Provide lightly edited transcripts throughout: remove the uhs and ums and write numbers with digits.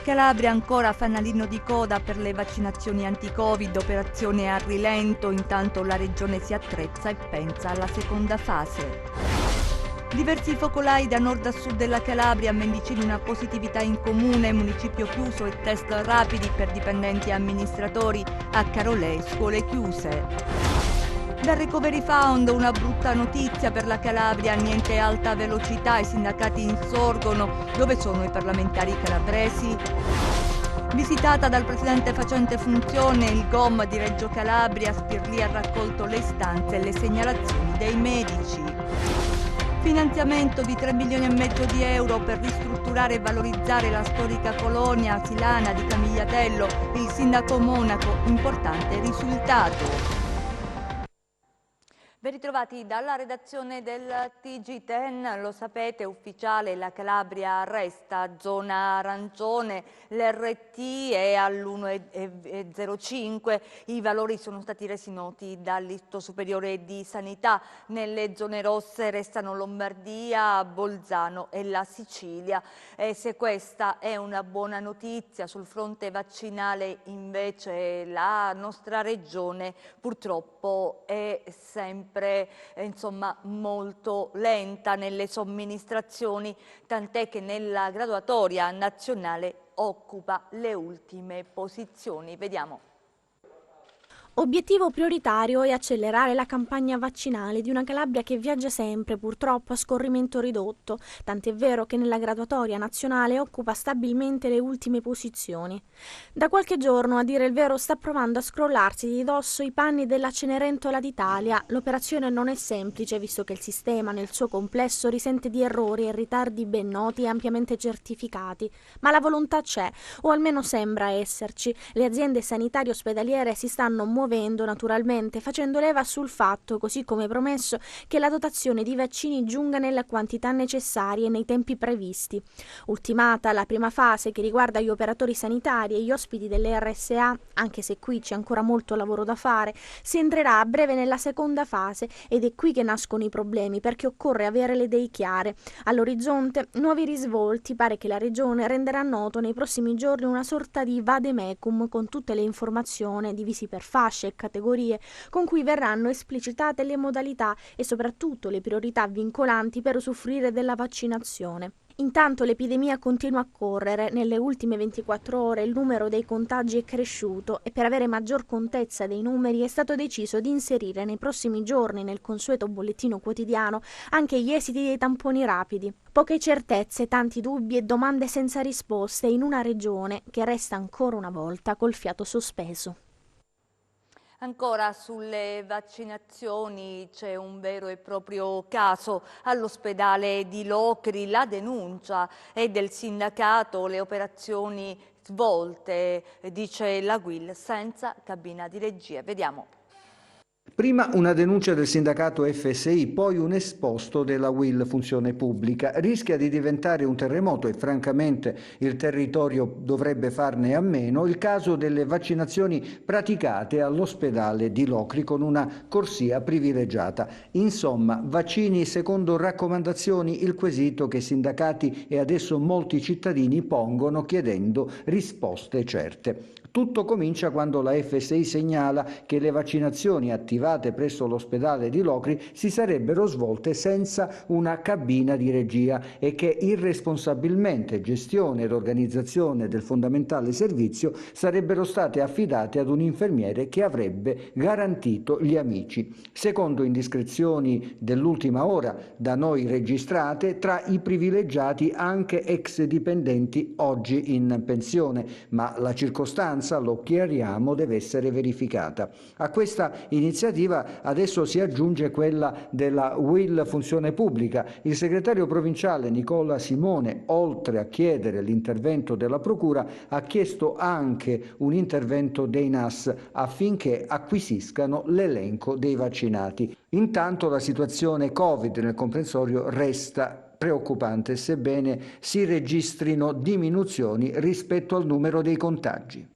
Calabria ancora fanalino di coda per le vaccinazioni anti-Covid, operazione a rilento, intanto la regione si attrezza e pensa alla seconda fase. Diversi focolai da nord a sud della Calabria, Mendicino una positività in comune, municipio chiuso e test rapidi per dipendenti e amministratori, a Carolè scuole chiuse. Dal Recovery Fund una brutta notizia per la Calabria, niente alta velocità, i sindacati insorgono, dove sono i parlamentari calabresi? Visitata dal presidente facente funzione, il GOM di Reggio Calabria, Spirlì ha raccolto le istanze e le segnalazioni dei medici. Finanziamento di 3 milioni e mezzo di euro per ristrutturare e valorizzare la storica colonia silana di Camigliatello, il sindaco Monaco, importante risultato. Ben ritrovati dalla redazione del TG10, lo sapete, ufficiale, la Calabria resta zona arancione, l'RT è all'1,05, i valori sono stati resi noti dall'Istituto Superiore di Sanità, nelle zone rosse restano Lombardia, Bolzano e la Sicilia. E se questa è una buona notizia, sul fronte vaccinale invece la nostra regione purtroppo è sempre molto lenta nelle somministrazioni, tant'è che nella graduatoria nazionale occupa le ultime posizioni. Vediamo. Obiettivo prioritario è accelerare la campagna vaccinale di una Calabria che viaggia sempre, purtroppo a scorrimento ridotto, tant'è vero che nella graduatoria nazionale occupa stabilmente le ultime posizioni. Da qualche giorno, a dire il vero, sta provando a scrollarsi di dosso i panni della Cenerentola d'Italia. L'operazione non è semplice, visto che il sistema nel suo complesso risente di errori e ritardi ben noti e ampiamente certificati, ma la volontà c'è, o almeno sembra esserci. Le aziende sanitarie ospedaliere si stanno muovendo naturalmente, facendo leva sul fatto, così come promesso, che la dotazione di vaccini giunga nelle quantità necessarie e nei tempi previsti. Ultimata la prima fase che riguarda gli operatori sanitari e gli ospiti delle RSA, anche se qui c'è ancora molto lavoro da fare, si entrerà a breve nella seconda fase ed è qui che nascono i problemi, perché occorre avere le idee chiare. All'orizzonte nuovi risvolti, pare che la Regione renderà noto nei prossimi giorni una sorta di vademecum con tutte le informazioni divisi per fasce e categorie con cui verranno esplicitate le modalità e soprattutto le priorità vincolanti per usufruire della vaccinazione. Intanto l'epidemia continua a correre, nelle ultime 24 ore il numero dei contagi è cresciuto e per avere maggior contezza dei numeri è stato deciso di inserire nei prossimi giorni nel consueto bollettino quotidiano anche gli esiti dei tamponi rapidi. Poche certezze, tanti dubbi e domande senza risposte in una regione che resta ancora una volta col fiato sospeso. Ancora sulle vaccinazioni c'è un vero e proprio caso all'ospedale di Locri, la denuncia è del sindacato, le operazioni svolte, dice la UIL, senza cabina di regia. Vediamo. Prima una denuncia del sindacato FSI, poi un esposto della UIL Funzione Pubblica. Rischia di diventare un terremoto e francamente il territorio dovrebbe farne a meno il caso delle vaccinazioni praticate all'ospedale di Locri con una corsia privilegiata. Insomma, vaccini secondo raccomandazioni, il quesito che sindacati e adesso molti cittadini pongono chiedendo risposte certe. Tutto comincia quando la FSI segnala che le vaccinazioni attivate presso l'ospedale di Locri si sarebbero svolte senza una cabina di regia e che irresponsabilmente gestione ed organizzazione del fondamentale servizio sarebbero state affidate ad un infermiere che avrebbe garantito gli amici. Secondo indiscrezioni dell'ultima ora da noi registrate, tra i privilegiati anche ex dipendenti oggi in pensione, ma la circostanza, lo chiariamo, deve essere verificata. A questa iniziativa adesso si aggiunge quella della UIL Funzione Pubblica. Il segretario provinciale Nicola Simone, oltre a chiedere l'intervento della Procura, ha chiesto anche un intervento dei NAS affinché acquisiscano l'elenco dei vaccinati. Intanto la situazione Covid nel comprensorio resta preoccupante, sebbene si registrino diminuzioni rispetto al numero dei contagi.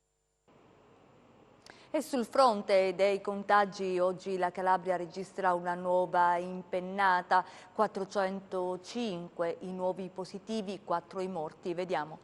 E sul fronte dei contagi oggi la Calabria registra una nuova impennata, 405 i nuovi positivi, 4 i morti. Vediamo.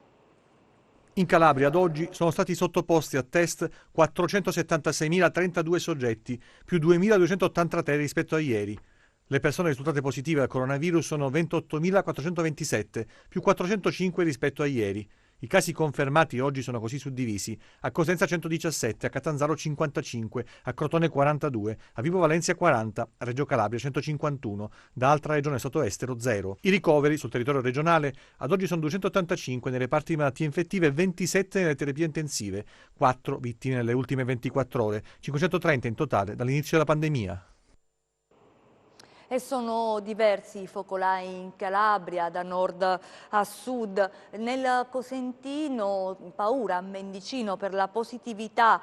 In Calabria ad oggi sono stati sottoposti a test 476.032 soggetti, più 2.283 rispetto a ieri. Le persone risultate positive al coronavirus sono 28.427, più 405 rispetto a ieri. I casi confermati oggi sono così suddivisi: a Cosenza 117, a Catanzaro 55, a Crotone 42, a Vibo Valentia 40, a Reggio Calabria 151, da altra regione sotto estero 0. I ricoveri sul territorio regionale ad oggi sono 285 nei reparti di malattie infettive e 27 nelle terapie intensive, 4 vittime nelle ultime 24 ore, 530 in totale dall'inizio della pandemia. E sono diversi i focolai in Calabria, da nord a sud. Nel Cosentino, paura a Mendicino per la positività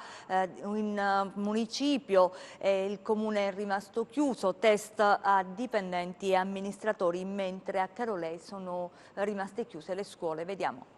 in municipio, il comune è rimasto chiuso, test a dipendenti e amministratori, mentre a Carolei sono rimaste chiuse le scuole. Vediamo.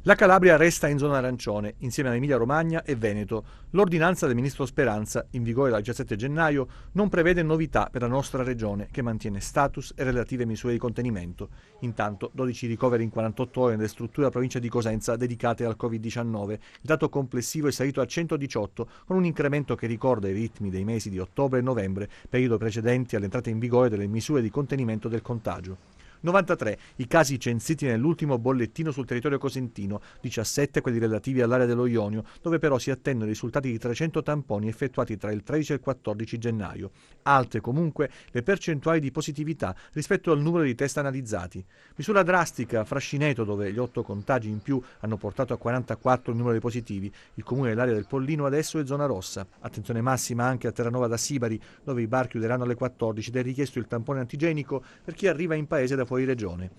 La Calabria resta in zona arancione, insieme a Emilia Romagna e Veneto. L'ordinanza del ministro Speranza, in vigore dal 17 gennaio, non prevede novità per la nostra regione, che mantiene status e relative misure di contenimento. Intanto, 12 ricoveri in 48 ore nelle strutture della provincia di Cosenza dedicate al Covid-19. Il dato complessivo è salito a 118, con un incremento che ricorda i ritmi dei mesi di ottobre e novembre, periodo precedenti all'entrata in vigore delle misure di contenimento del contagio. 93 i casi censiti nell'ultimo bollettino sul territorio cosentino, 17 quelli relativi all'area dello Ionio, dove però si attendono i risultati di 300 tamponi effettuati tra il 13 e il 14 gennaio. Alte comunque le percentuali di positività rispetto al numero di test analizzati. Misura drastica a Frascineto, dove gli 8 contagi in più hanno portato a 44 il numero dei positivi. Il comune dell'area del Pollino adesso è zona rossa. Attenzione massima anche a Terranova da Sibari, dove i bar chiuderanno alle 14 ed è richiesto il tampone antigenico per chi arriva in paese da fuori regione.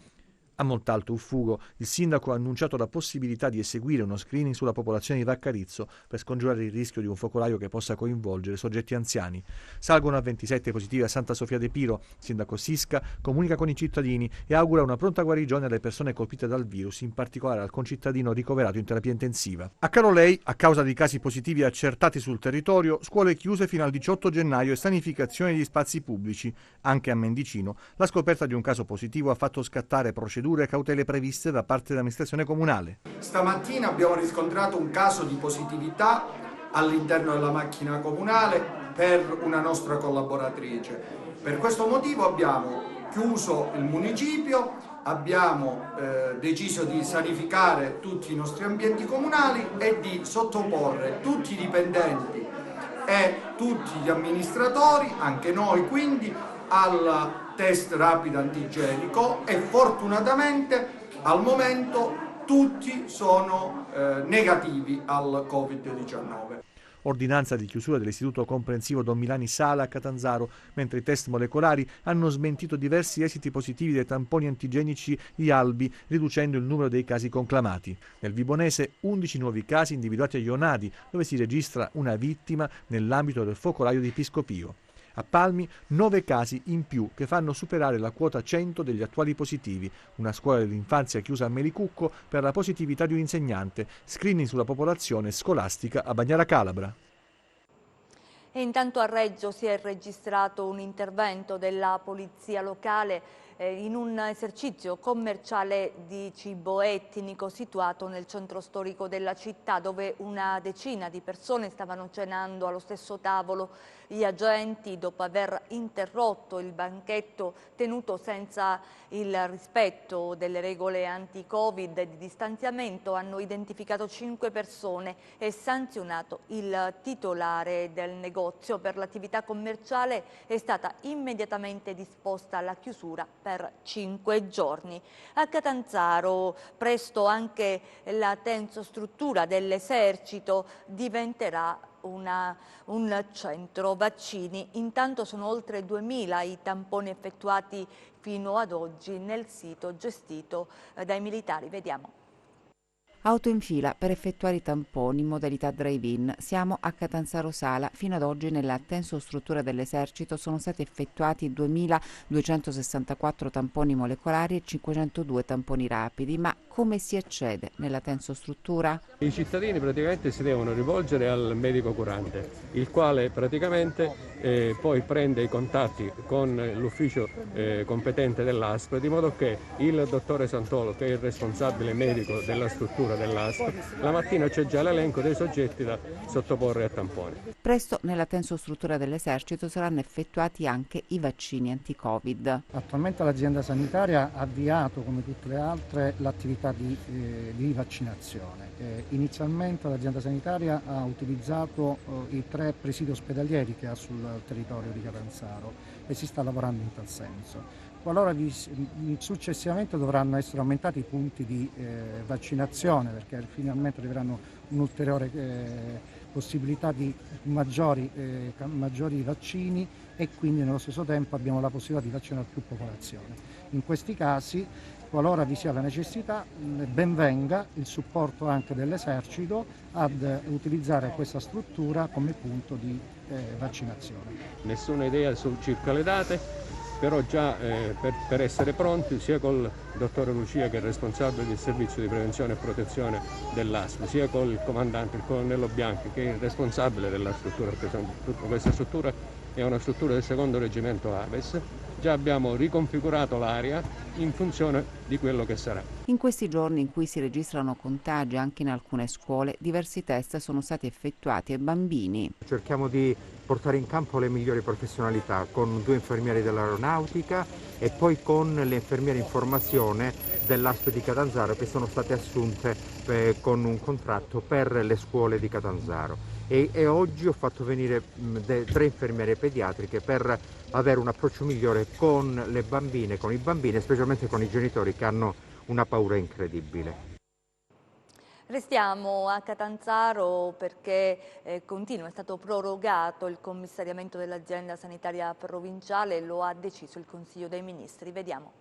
A Montalto Uffugo il sindaco ha annunciato la possibilità di eseguire uno screening sulla popolazione di Vaccarizzo per scongiurare il rischio di un focolaio che possa coinvolgere soggetti anziani. Salgono a 27 positivi a Santa Sofia de Piro. Il sindaco Sisca comunica con i cittadini e augura una pronta guarigione alle persone colpite dal virus, in particolare al concittadino ricoverato in terapia intensiva. A Carolei, a causa di casi positivi accertati sul territorio, scuole chiuse fino al 18 gennaio e sanificazione degli spazi pubblici. Anche a Mendicino la scoperta di un caso positivo ha fatto scattare procedure e cautele previste da parte dell'amministrazione comunale. Stamattina abbiamo riscontrato un caso di positività all'interno della macchina comunale per una nostra collaboratrice. Per questo motivo abbiamo chiuso il municipio, abbiamo deciso di sanificare tutti i nostri ambienti comunali e di sottoporre tutti i dipendenti e tutti gli amministratori, anche noi quindi, al test rapido antigenico e fortunatamente al momento tutti sono negativi al Covid-19. Ordinanza di chiusura dell'istituto comprensivo Don Milani Sala a Catanzaro, mentre i test molecolari hanno smentito diversi esiti positivi dei tamponi antigenici di Albi, riducendo il numero dei casi conclamati. Nel Vibonese 11 nuovi casi individuati a Ionadi, dove si registra una vittima nell'ambito del focolaio di Piscopio. A Palmi 9 casi in più che fanno superare la quota 100 degli attuali positivi, una scuola dell'infanzia chiusa a Melicucco per la positività di un insegnante, screening sulla popolazione scolastica a Bagnara Calabra. E intanto a Reggio si è registrato un intervento della polizia locale in un esercizio commerciale di cibo etnico situato nel centro storico della città, dove una decina di persone stavano cenando allo stesso tavolo. Gli agenti, dopo aver interrotto il banchetto tenuto senza il rispetto delle regole anti-Covid e di distanziamento, hanno identificato 5 persone e sanzionato il titolare del negozio. Per l'attività commerciale è stata immediatamente disposta la chiusura per 5 giorni. A Catanzaro presto anche la tensostruttura dell'esercito diventerà un centro vaccini. Intanto sono oltre 2000 i tamponi effettuati fino ad oggi nel sito gestito dai militari. Vediamo. Auto in fila per effettuare i tamponi in modalità drive-in. Siamo a Catanzaro Sala. Fino ad oggi nella tensostruttura dell'esercito sono stati effettuati 2.264 tamponi molecolari e 502 tamponi rapidi. Ma come si accede nella tensostruttura? I cittadini praticamente si devono rivolgere al medico curante, il quale praticamente poi prende i contatti con l'ufficio competente dell'ASP, di modo che il dottore Santolo, che è il responsabile medico della struttura dell'ASP, la mattina c'è già l'elenco dei soggetti da sottoporre a tamponi. Presto nella tensostruttura dell'Esercito saranno effettuati anche i vaccini anti-Covid. Attualmente l'azienda sanitaria ha avviato, come tutte le altre, l'attività di vaccinazione. Inizialmente l'azienda sanitaria ha utilizzato i 3 presidi ospedalieri che ha sul territorio di Catanzaro e si sta lavorando in tal senso. Qualora successivamente dovranno essere aumentati i punti di vaccinazione, perché finalmente arriveranno un'ulteriore possibilità di maggiori vaccini e quindi nello stesso tempo abbiamo la possibilità di vaccinare più popolazione. In questi casi, qualora vi sia la necessità, ben venga il supporto anche dell'Esercito ad utilizzare questa struttura come punto di vaccinazione. Nessuna idea circa le date, però già per essere pronti, sia col dottore Lucia, che è responsabile del servizio di prevenzione e protezione dell'ASP, sia col comandante, il colonnello Bianchi, che è il responsabile della struttura, perché questa struttura è una struttura del 2° reggimento Aves. Già abbiamo riconfigurato l'area in funzione di quello che sarà. In questi giorni in cui si registrano contagi anche in alcune scuole, diversi test sono stati effettuati ai bambini. Cerchiamo di portare in campo le migliori professionalità con 2 infermieri dell'aeronautica e poi con le infermiere in formazione dell'ASP di Catanzaro, che sono state assunte con un contratto per le scuole di Catanzaro. E oggi ho fatto venire 3 infermiere pediatriche per avere un approccio migliore con le bambine, con i bambini e specialmente con i genitori che hanno una paura incredibile. Restiamo a Catanzaro perché è stato prorogato il commissariamento dell'azienda sanitaria provinciale, lo ha deciso il Consiglio dei Ministri. Vediamo.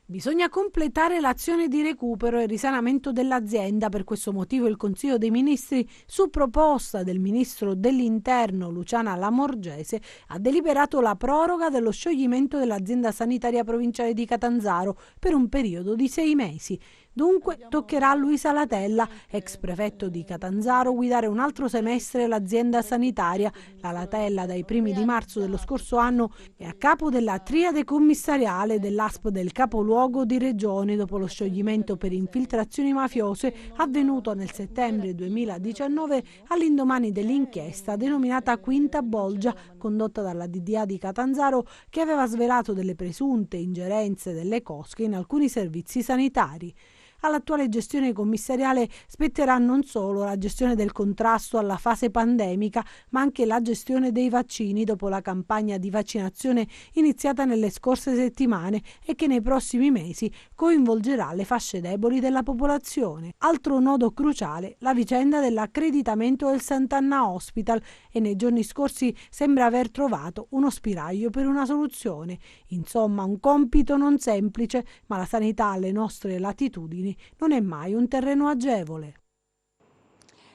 Bisogna completare l'azione di recupero e risanamento dell'azienda. Per questo motivo il Consiglio dei Ministri, su proposta del Ministro dell'Interno Luciana Lamorgese, ha deliberato la proroga dello scioglimento dell'azienda sanitaria provinciale di Catanzaro per un periodo di 6 mesi. Dunque toccherà a Luisa Latella, ex prefetto di Catanzaro, guidare un altro semestre l'azienda sanitaria. La Latella dai primi di marzo dello scorso anno è a capo della triade commissariale dell'ASP del capoluogo di regione dopo lo scioglimento per infiltrazioni mafiose avvenuto nel settembre 2019 all'indomani dell'inchiesta denominata Quinta Bolgia, condotta dalla DDA di Catanzaro, che aveva svelato delle presunte ingerenze delle cosche in alcuni servizi sanitari. All'attuale gestione commissariale spetterà non solo la gestione del contrasto alla fase pandemica, ma anche la gestione dei vaccini dopo la campagna di vaccinazione iniziata nelle scorse settimane e che nei prossimi mesi coinvolgerà le fasce deboli della popolazione. Altro nodo cruciale, la vicenda dell'accreditamento del Sant'Anna Hospital, e nei giorni scorsi sembra aver trovato uno spiraglio per una soluzione. Insomma, un compito non semplice, ma la sanità alle nostre latitudini non è mai un terreno agevole.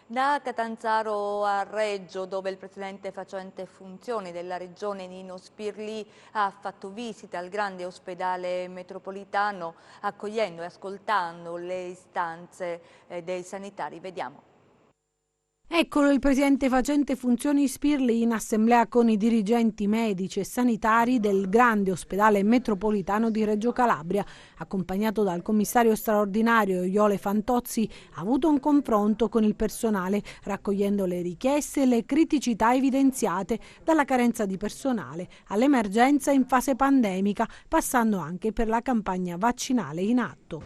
Da Catanzaro a Reggio, dove il presidente facente funzioni della regione Nino Spirlì ha fatto visita al grande ospedale metropolitano, accogliendo e ascoltando le istanze dei sanitari. Vediamo. Eccolo il presidente facente funzioni Spirlì in assemblea con i dirigenti medici e sanitari del grande ospedale metropolitano di Reggio Calabria. Accompagnato dal commissario straordinario Iole Fantozzi, ha avuto un confronto con il personale, raccogliendo le richieste e le criticità evidenziate, dalla carenza di personale all'emergenza in fase pandemica, passando anche per la campagna vaccinale in atto.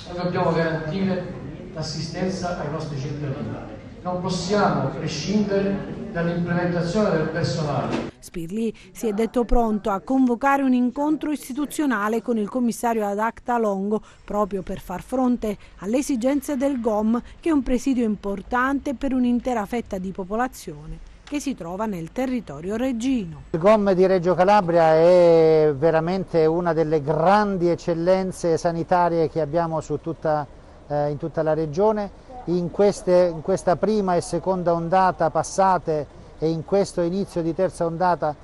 Noi dobbiamo garantire l'assistenza ai nostri cittadini. Non possiamo prescindere dall'implementazione del personale. Spirlì si è detto pronto a convocare un incontro istituzionale con il commissario ad acta Longo proprio per far fronte alle esigenze del GOM, che è un presidio importante per un'intera fetta di popolazione che si trova nel territorio reggino. Il GOM di Reggio Calabria è veramente una delle grandi eccellenze sanitarie che abbiamo in tutta la regione. In questa prima e seconda ondata passate e in questo inizio di terza ondata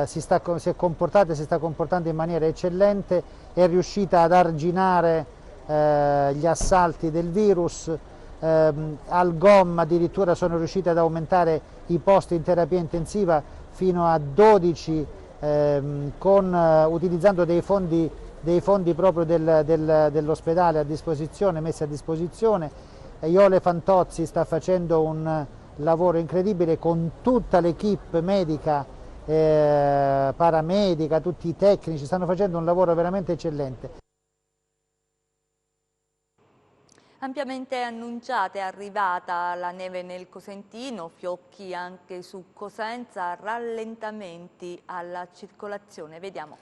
si sta comportando in maniera eccellente, è riuscita ad arginare gli assalti del virus al GOM addirittura sono riusciti ad aumentare i posti in terapia intensiva fino a 12 utilizzando dei fondi proprio dell'ospedale messi a disposizione. Iole Fantozzi sta facendo un lavoro incredibile con tutta l'equipe medica, paramedica, tutti i tecnici, stanno facendo un lavoro veramente eccellente. Ampiamente annunciata è arrivata la neve nel Cosentino, fiocchi anche su Cosenza, rallentamenti alla circolazione. Vediamo.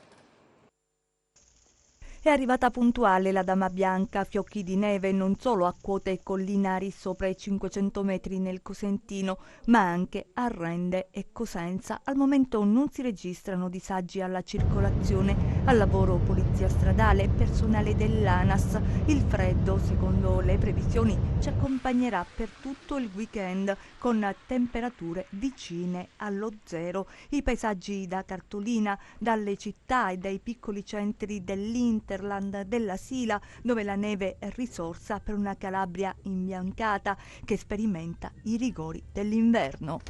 È arrivata puntuale la Dama Bianca, fiocchi di neve non solo a quote collinari sopra i 500 metri nel Cosentino, ma anche a Rende e Cosenza. Al momento non si registrano disagi alla circolazione. Al lavoro polizia stradale e personale dell'ANAS. Il freddo, secondo le previsioni, ci accompagnerà per tutto il weekend con temperature vicine allo zero. I paesaggi da cartolina, dalle città e dai piccoli centri dell'Interland della Sila, dove la neve è risorsa per una Calabria imbiancata che sperimenta i rigori dell'inverno.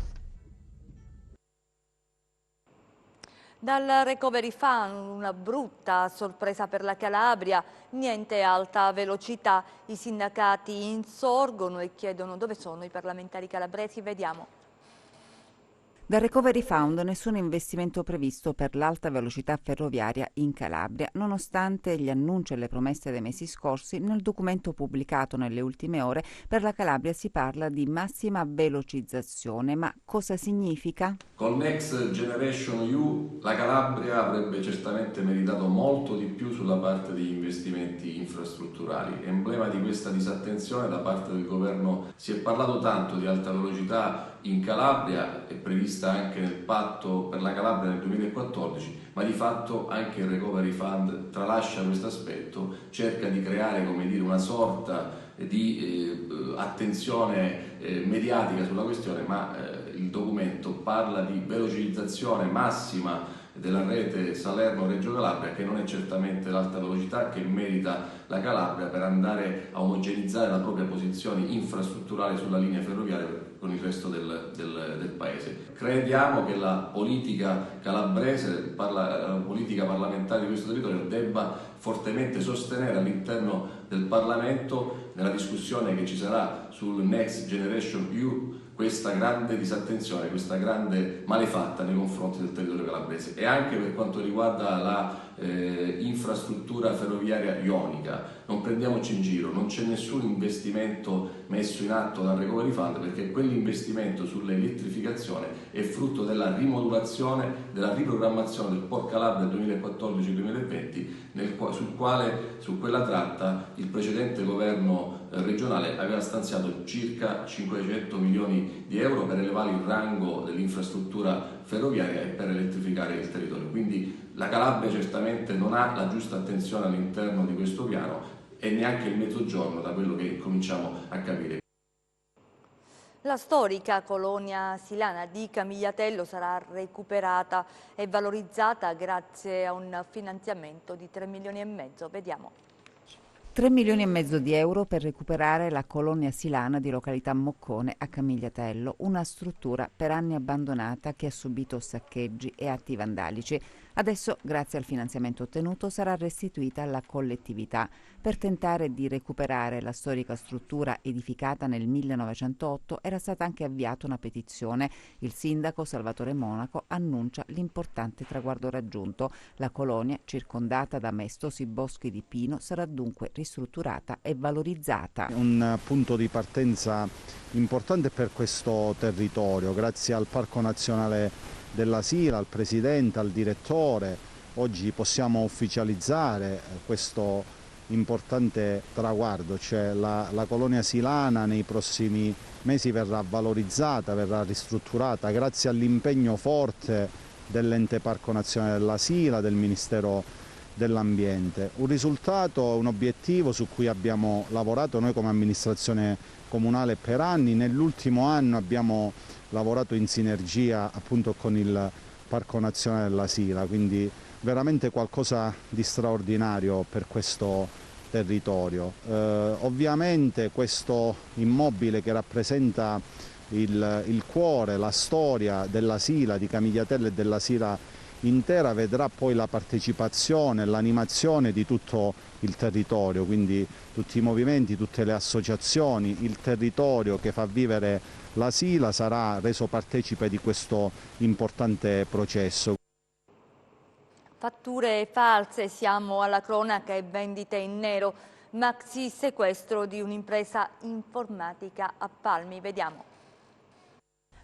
Dal Recovery Fund una brutta sorpresa per la Calabria, niente alta velocità, i sindacati insorgono e chiedono dove sono i parlamentari calabresi, vediamo. Dal Recovery Fund nessun investimento previsto per l'alta velocità ferroviaria in Calabria, nonostante gli annunci e le promesse dei mesi scorsi. Nel documento pubblicato nelle ultime ore per la Calabria si parla di massima velocizzazione, ma cosa significa? Con Next Generation EU la Calabria avrebbe certamente meritato molto di più sulla parte degli investimenti infrastrutturali. Emblema di questa disattenzione da parte del governo, si è parlato tanto di alta velocità in Calabria, è prevista anche nel patto per la Calabria nel 2014, ma di fatto anche il Recovery Fund tralascia questo aspetto, cerca di creare, come dire, una sorta di attenzione mediatica sulla questione, ma il documento parla di velocizzazione massima della rete Salerno-Reggio Calabria, che non è certamente l'alta velocità che merita la Calabria per andare a omogenizzare la propria posizione infrastrutturale sulla linea ferroviaria con il resto del paese. Crediamo che la politica calabrese, la politica parlamentare di questo territorio debba fortemente sostenere all'interno del Parlamento, nella discussione che ci sarà sul Next Generation EU, questa grande disattenzione, questa grande malefatta nei confronti del territorio calabrese. E anche per quanto riguarda la infrastruttura ferroviaria ionica, non prendiamoci in giro, non c'è nessun investimento messo in atto dal Recovery Fund, perché quell'investimento sull'elettrificazione è frutto della rimodulazione, della riprogrammazione del Port Calabria 2014-2020, su quella tratta il precedente governo regionale aveva stanziato circa 500 milioni di euro per elevare il rango dell'infrastruttura ferroviaria e per elettrificare il territorio. Quindi la Calabria certamente non ha la giusta attenzione all'interno di questo piano e neanche il Mezzogiorno, da quello che cominciamo a capire. La storica colonia silana di Camigliatello sarà recuperata e valorizzata grazie a un finanziamento di 3,5 milioni. Vediamo. 3,5 milioni di euro per recuperare la colonia silana di località Moccone a Camigliatello, una struttura per anni abbandonata che ha subito saccheggi e atti vandalici. Adesso, grazie al finanziamento ottenuto, sarà restituita alla collettività. Per tentare di recuperare la storica struttura edificata nel 1908 era stata anche avviata una petizione. Il sindaco Salvatore Monaco annuncia l'importante traguardo raggiunto. La colonia, circondata da maestosi boschi di pino, sarà dunque ristrutturata e valorizzata. Un punto di partenza importante per questo territorio, grazie al Parco Nazionale della Sila, al Presidente, al Direttore. Oggi possiamo ufficializzare questo importante traguardo, cioè la colonia silana nei prossimi mesi verrà valorizzata, verrà ristrutturata grazie all'impegno forte dell'Ente Parco Nazionale della Sila, del Ministero dell'Ambiente. Un risultato, un obiettivo su cui abbiamo lavorato noi come amministrazione comunale per anni. Nell'ultimo anno abbiamo lavorato in sinergia appunto con il Parco Nazionale della Sila, quindi veramente qualcosa di straordinario per questo territorio. Ovviamente questo immobile, che rappresenta il cuore, la storia della Sila, di Camigliatella e della Sila intera, vedrà poi la partecipazione, l'animazione di tutto il territorio, quindi tutti i movimenti, tutte le associazioni, il territorio che fa vivere la Sila sarà reso partecipe di questo importante processo. Fatture false, siamo alla cronaca e vendite in nero, maxi sequestro di un'impresa informatica a Palmi, vediamo.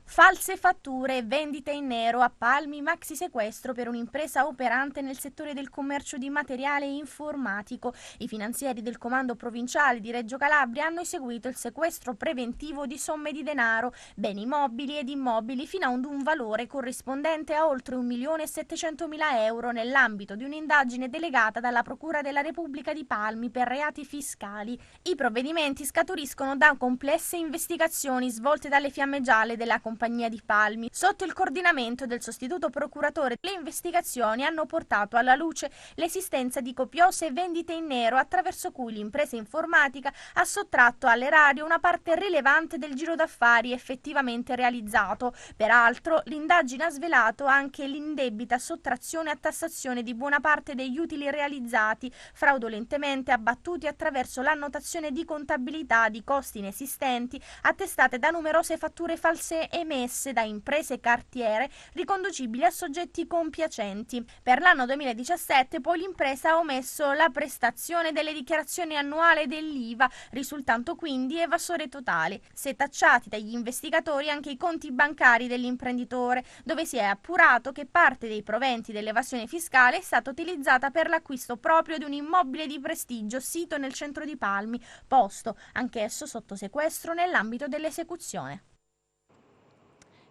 False fatture e vendite in nero a Palmi, maxi sequestro per un'impresa operante nel settore del commercio di materiale informatico. I finanzieri del Comando Provinciale di Reggio Calabria hanno eseguito il sequestro preventivo di somme di denaro, beni mobili ed immobili fino ad un valore corrispondente a oltre 1.700.000 euro nell'ambito di un'indagine delegata dalla Procura della Repubblica di Palmi per reati fiscali. I provvedimenti scaturiscono da complesse investigazioni svolte dalle fiamme gialle della compagnia di Palmi. Sotto il coordinamento del sostituto procuratore, le investigazioni hanno portato alla luce l'esistenza di copiose vendite in nero attraverso cui l'impresa informatica ha sottratto all'erario una parte rilevante del giro d'affari effettivamente realizzato. Peraltro, l'indagine ha svelato anche l'indebita sottrazione a tassazione di buona parte degli utili realizzati, fraudolentemente abbattuti attraverso l'annotazione di contabilità di costi inesistenti attestate da numerose fatture false emesse da imprese cartiere riconducibili a soggetti compiacenti. Per l'anno 2017 poi l'impresa ha omesso la prestazione delle dichiarazioni annuali dell'IVA, risultando quindi evasore totale. Si è tacciati dagli investigatori anche i conti bancari dell'imprenditore, dove si è appurato che parte dei proventi dell'evasione fiscale è stata utilizzata per l'acquisto proprio di un immobile di prestigio sito nel centro di Palmi, posto anch'esso sotto sequestro nell'ambito dell'esecuzione.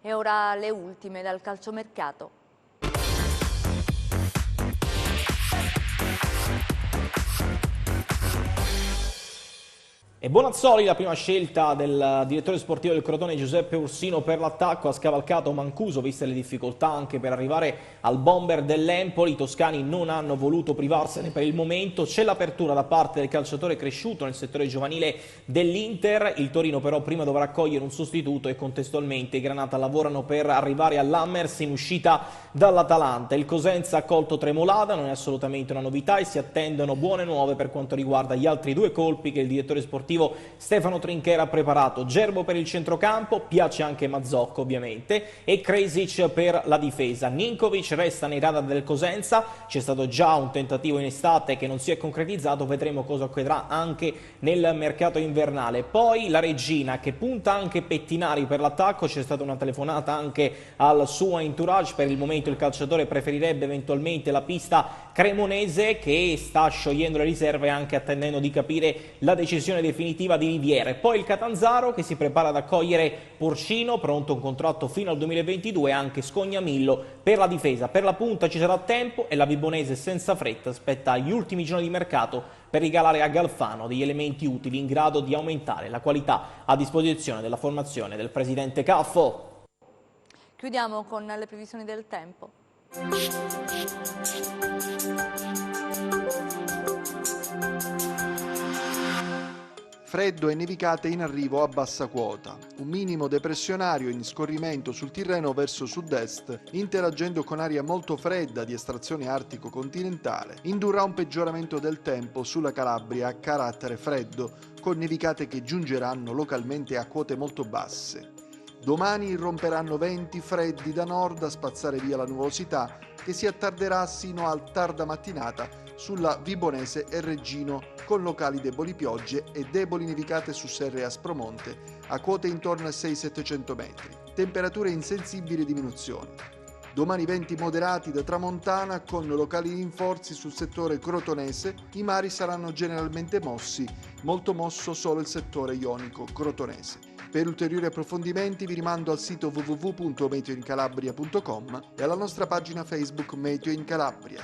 E ora le ultime dal calciomercato. E Bonazzoli, la prima scelta del direttore sportivo del Crotone Giuseppe Ursino per l'attacco, ha scavalcato Mancuso viste le difficoltà anche per arrivare al bomber dell'Empoli. I toscani non hanno voluto privarsene per il momento, c'è l'apertura da parte del calciatore cresciuto nel settore giovanile dell'Inter. Il Torino però prima dovrà accogliere un sostituto e contestualmente i Granata lavorano per arrivare all'Hammers in uscita dall'Atalanta. Il Cosenza ha accolto Tremolada, non è assolutamente una novità e si attendono buone nuove per quanto riguarda gli altri due colpi che il direttore sportivo Stefano Trinchera ha preparato. Gerbo per il centrocampo, piace anche Mazzocco ovviamente, e Kresic per la difesa. Ninkovic resta nei radar del Cosenza, c'è stato già un tentativo in estate che non si è concretizzato, vedremo cosa accadrà anche nel mercato invernale. Poi la Regina che punta anche Pettinari per l'attacco, c'è stata una telefonata anche al suo entourage, per il momento il calciatore preferirebbe eventualmente la pista cremonese che sta sciogliendo le riserve anche attendendo di capire la decisione definitiva di Riviere. Poi il Catanzaro che si prepara ad accogliere Porcino, pronto un contratto fino al 2022, anche Scognamillo per la difesa. Per la punta ci sarà tempo e la Vibonese senza fretta aspetta gli ultimi giorni di mercato per regalare a Galfano degli elementi utili in grado di aumentare la qualità a disposizione della formazione del presidente Caffo. Chiudiamo con le previsioni del tempo. Freddo e nevicate in arrivo a bassa quota. Un minimo depressionario in scorrimento sul Tirreno verso sud-est, interagendo con aria molto fredda di estrazione artico-continentale, indurrà un peggioramento del tempo sulla Calabria a carattere freddo, con nevicate che giungeranno localmente a quote molto basse. Domani irromperanno venti freddi da nord a spazzare via la nuvolosità che si attarderà sino al tarda mattinata sulla Vibonese e Reggino, con locali deboli piogge e deboli nevicate su Serre e Aspromonte a quote intorno a 600-700 metri. Temperature in sensibile diminuzione. Domani venti moderati da tramontana con locali rinforzi sul settore crotonese. I mari saranno generalmente mossi, molto mosso solo il settore ionico crotonese. Per ulteriori approfondimenti vi rimando al sito www.meteoincalabria.com e alla nostra pagina Facebook Meteo in Calabria.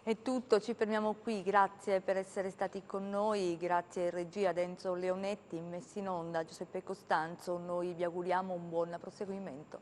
È tutto, ci fermiamo qui, grazie per essere stati con noi, grazie in regia Enzo Leonetti, in messa in onda Giuseppe Costanzo, noi vi auguriamo un buon proseguimento.